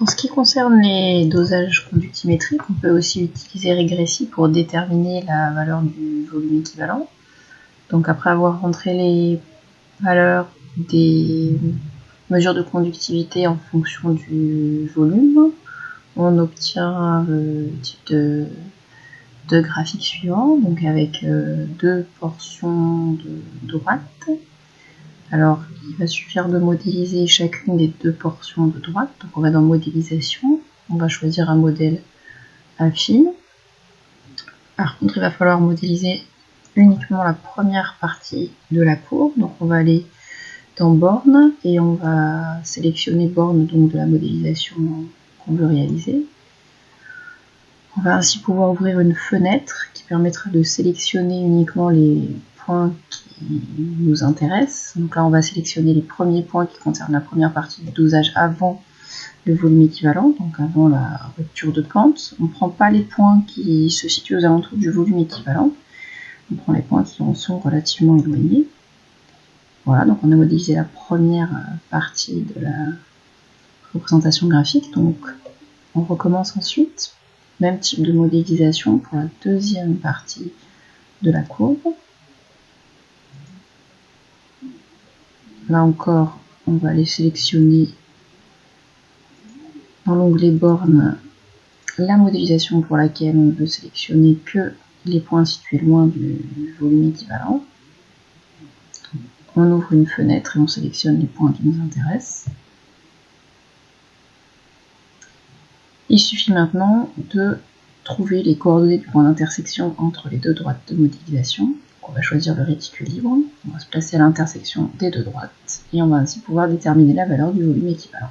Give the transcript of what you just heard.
En ce qui concerne les dosages conductimétriques, on peut aussi utiliser Regressi pour déterminer la valeur du volume équivalent. Donc après avoir rentré les valeurs des mesures de conductivité en fonction du volume, on obtient le type de graphique suivant, donc avec deux portions de droite. Alors, il va suffire de modéliser chacune des deux portions de droite. Donc, on va dans modélisation, on va choisir un modèle affine. Par contre, il va falloir modéliser uniquement la première partie de la courbe. Donc, on va aller dans borne et on va sélectionner borne donc de la modélisation qu'on veut réaliser. On va ainsi pouvoir ouvrir une fenêtre qui permettra de sélectionner uniquement les points qui nous intéressent. Donc là, on va sélectionner les premiers points qui concernent la première partie du dosage avant le volume équivalent, donc avant la rupture de pente. On ne prend pas les points qui se situent aux alentours du volume équivalent. On prend les points qui en sont relativement éloignés. Voilà, donc on a modélisé la première partie de la représentation graphique. Donc on recommence ensuite. Même type de modélisation pour la deuxième partie de la courbe. Là encore, on va aller sélectionner dans l'onglet borne la modélisation pour laquelle on veut sélectionner que les points situés loin du volume équivalent. On ouvre une fenêtre et on sélectionne les points qui nous intéressent. Il suffit maintenant de trouver les coordonnées du point d'intersection entre les deux droites de modélisation. On va choisir le réticule libre, on va se placer à l'intersection des deux droites et on va ainsi pouvoir déterminer la valeur du volume équivalent.